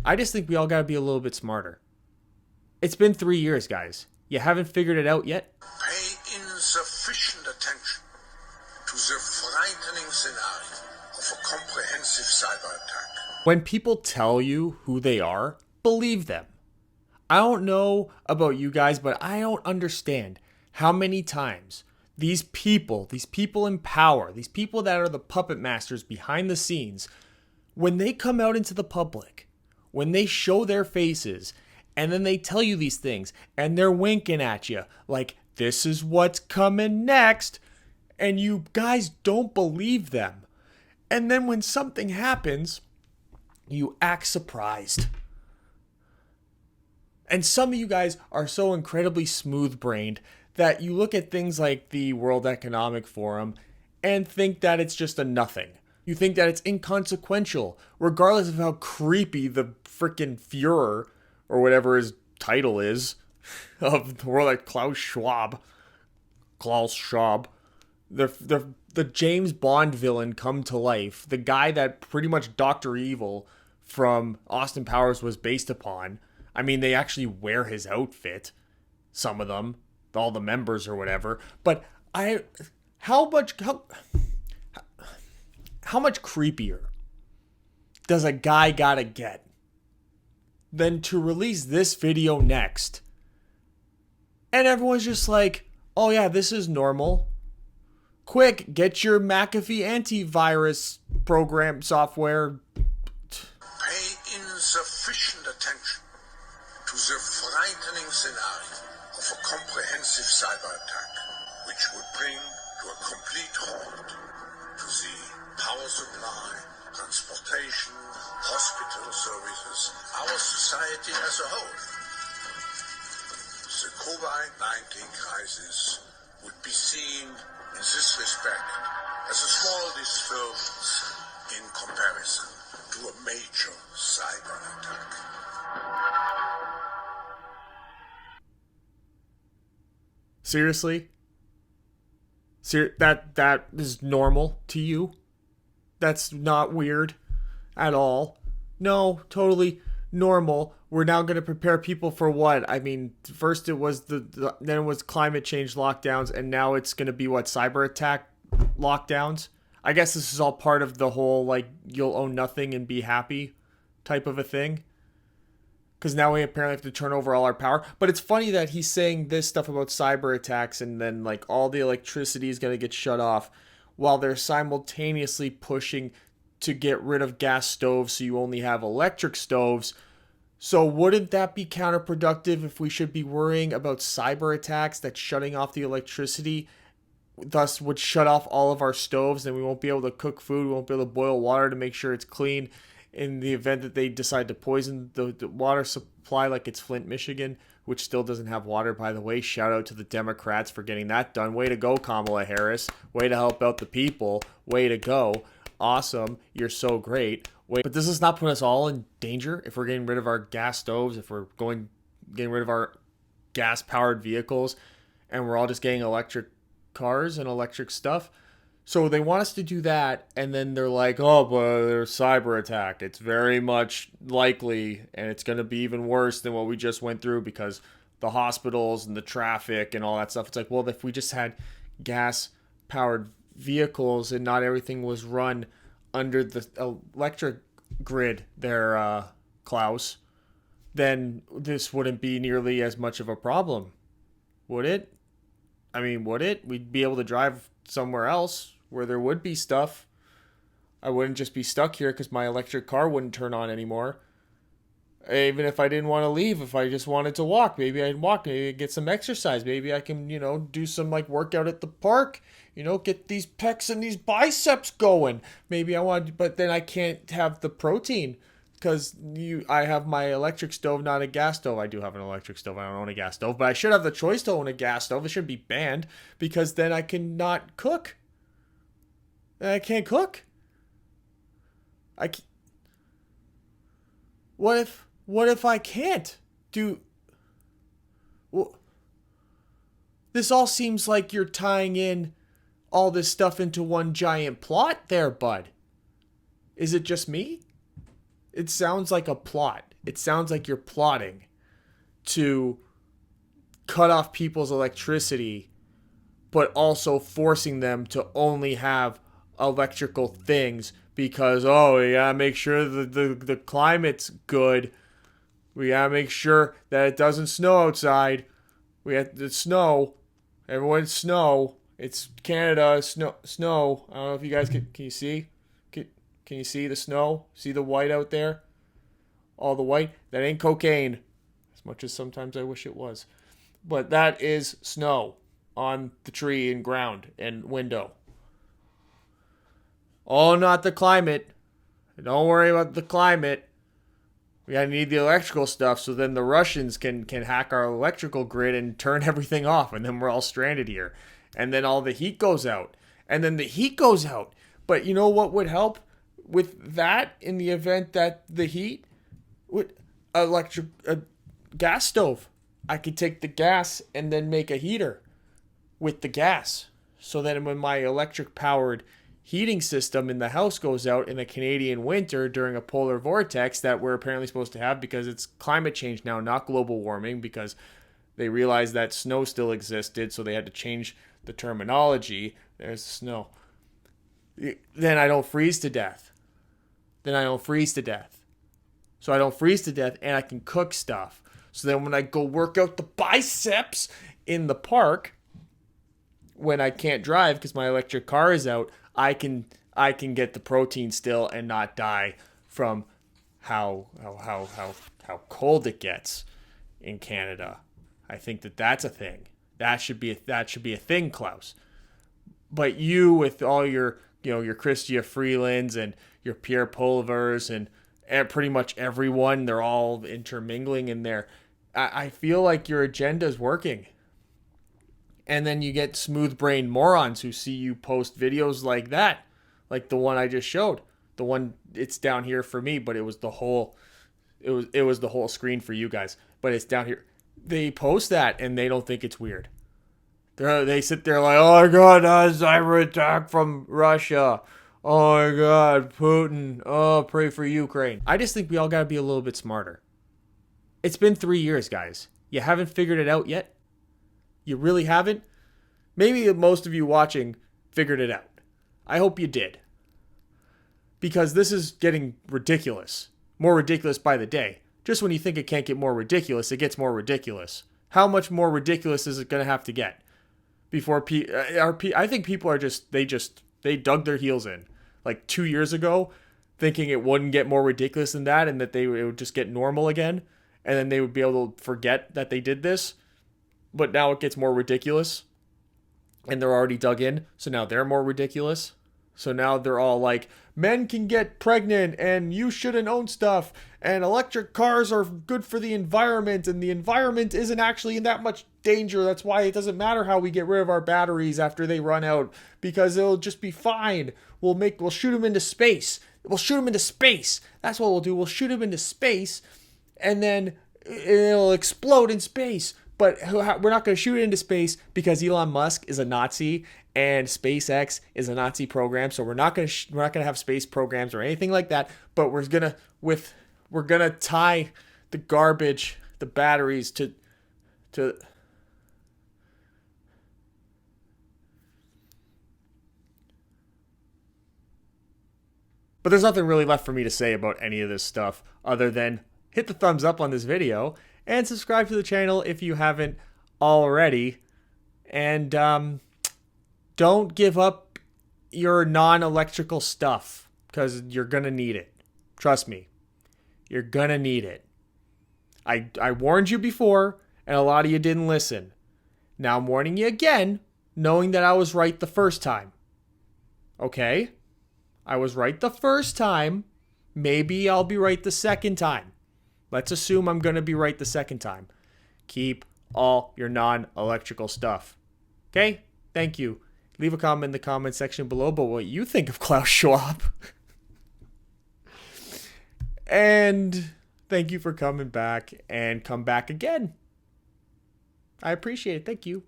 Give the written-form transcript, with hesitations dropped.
I just think we all got to be a little bit smarter. It's been 3 years, guys. You haven't figured it out yet? Pay insufficient attention to the frightening scenario of a comprehensive cyber attack. When people tell you who they are, believe them. I don't know about you guys, but I don't understand how many times these people in power, these people that are the puppet masters behind the scenes, when they come out into the public, when they show their faces, and then they tell you these things, and they're winking at you like, this is what's coming next, and you guys don't believe them. And then when something happens, you act surprised. And some of you guys are so incredibly smooth-brained that you look at things like the World Economic Forum and think that it's just a nothing. You think that it's inconsequential, regardless of how creepy the frickin' Fuhrer, or whatever his title is, of the world, like Klaus Schwab, the James Bond villain come to life, the guy that pretty much Dr. Evil from Austin Powers was based upon. I mean, they actually wear his outfit, some of them, all the members or whatever. But how much creepier does a guy gotta get than to release this video next? And everyone's just like, oh yeah, this is normal. Quick, get your McAfee antivirus program software. Pay insufficient attention to the frightening scenario of a comprehensive cyber attack, which would bring to a complete halt to the power supply, transportation, hospital services, our society as a whole. The COVID-19 crisis would be seen in this respect as a small disturbance in comparison to a major cyber attack. Seriously? That is normal to you? That's not weird at all? No, totally normal. We're now going to prepare people for what? I mean, first it was then it was climate change lockdowns, and now it's going to be what, cyber attack lockdowns? I guess this is all part of the whole, like, you'll own nothing and be happy type of a thing. Because now we apparently have to turn over all our power. But it's funny that he's saying this stuff about cyber attacks and then, like, all the electricity is going to get shut off while they're simultaneously pushing to get rid of gas stoves so you only have electric stoves. So wouldn't that be counterproductive if we should be worrying about cyber attacks that's shutting off the electricity, thus would shut off all of our stoves, and we won't be able to cook food, we won't be able to boil water to make sure it's clean in the event that they decide to poison the water supply like it's Flint, Michigan, which still doesn't have water, by the way. Shout out to the Democrats for getting that done. Way to go, Kamala Harris. Way to help out the people. Way to go. Awesome. You're so great. But does this not put us all in danger if we're getting rid of our gas stoves, if we're getting rid of our gas-powered vehicles, and we're all just getting electric cars and electric stuff? So they want us to do that, and then they're like, oh, but there's cyber attack. It's very much likely, and it's going to be even worse than what we just went through because the hospitals and the traffic and all that stuff. It's like, well, if we just had gas-powered vehicles and not everything was run under the electric grid there, Klaus, then this wouldn't be nearly as much of a problem, would it? I mean, would it? We'd be able to drive somewhere else where there would be stuff. I wouldn't just be stuck here because my electric car wouldn't turn on anymore. Even if I didn't want to leave, if I just wanted to walk, maybe I'd walk, maybe I'd get some exercise, maybe I can, do some like workout at the park, get these pecs and these biceps going. Maybe I want, but then I can't have the protein because I have my electric stove, not a gas stove. I do have an electric stove. I don't own a gas stove, but I should have the choice to own a gas stove. It should be banned because then I can not cook. And I can't cook. What if I can't do? Well, this all seems like you're tying in all this stuff into one giant plot there, bud. Is it just me? It sounds like a plot. it sounds like you're plotting to cut off people's electricity, but also forcing them to only have electrical things because, oh, we gotta make sure the climate's good. We gotta make sure that it doesn't snow outside. We have to snow. Everyone's snow. It's Canada. Snow. I don't know if you guys can you see? Can you see the snow? See the white out there? All the white? That ain't cocaine. As much as sometimes I wish it was. But that is snow on the tree and ground and window. Oh, not the climate. Don't worry about the climate. We gotta need the electrical stuff so then the Russians can hack our electrical grid and turn everything off, and then we're all stranded here. And then all the heat goes out. And then the heat goes out. But you know what would help with that in the event that the heat would a gas stove. I could take the gas and then make a heater with the gas. So then when my electric powered heating system in the house goes out in the Canadian winter during a polar vortex that we're apparently supposed to have because it's climate change now, not global warming, because they realized that snow still existed, so they had to change the terminology. There's snow. Then I don't freeze to death. So I don't freeze to death and I can cook stuff. So then when I go work out the biceps in the park, when I can't drive because my electric car is out, I can get the protein still and not die from how cold it gets in Canada. I think that's a thing. That should be a thing, Klaus. But you with all your your Chrystia Freelands and your Pierre Pulvers and pretty much everyone, they're all intermingling in there. I feel like your agenda is working. And then you get smooth-brained morons who see you post videos like that, like the one I just showed. The one, it's down here for me, but it was the whole screen for you guys. But it's down here. They post that and they don't think it's weird. They sit there like, oh my God, a cyber attack from Russia. Oh my God, Putin. Oh, pray for Ukraine. I just think we all got to be a little bit smarter. It's been 3 years, guys. You haven't figured it out yet? You really haven't? Maybe most of you watching figured it out. I hope you did. Because this is getting ridiculous. More ridiculous by the day. Just when you think it can't get more ridiculous, it gets more ridiculous. How much more ridiculous is it going to have to get? Before I think people are they dug their heels in. Like 2 years ago, thinking it wouldn't get more ridiculous than that and that it would just get normal again. And then they would be able to forget that they did this. But now it gets more ridiculous. And they're already dug in. So now they're more ridiculous. So now they're all like, men can get pregnant and you shouldn't own stuff. And electric cars are good for the environment. And the environment isn't actually in that much danger. That's why it doesn't matter how we get rid of our batteries after they run out. Because it'll just be fine. We'll shoot them into space. That's what we'll do. We'll shoot them into space. And then it'll explode in space. But we're not going to shoot it into space because Elon Musk is a Nazi and SpaceX is a Nazi program. So we're not going to have space programs or anything like that. But we're going to tie the garbage, the batteries to But there's nothing really left for me to say about any of this stuff other than hit the thumbs up on this video and subscribe to the channel if you haven't already. And don't give up your non-electrical stuff because you're going to need it. Trust me. You're going to need it. I warned you before and a lot of you didn't listen. Now I'm warning you again, knowing that I was right the first time. Okay? I was right the first time. Maybe I'll be right the second time. Let's assume I'm going to be right the second time. Keep all your non-electrical stuff. Okay? Thank you. Leave a comment in the comment section below about what you think of Klaus Schwab. And thank you for coming back and come back again. I appreciate it. Thank you.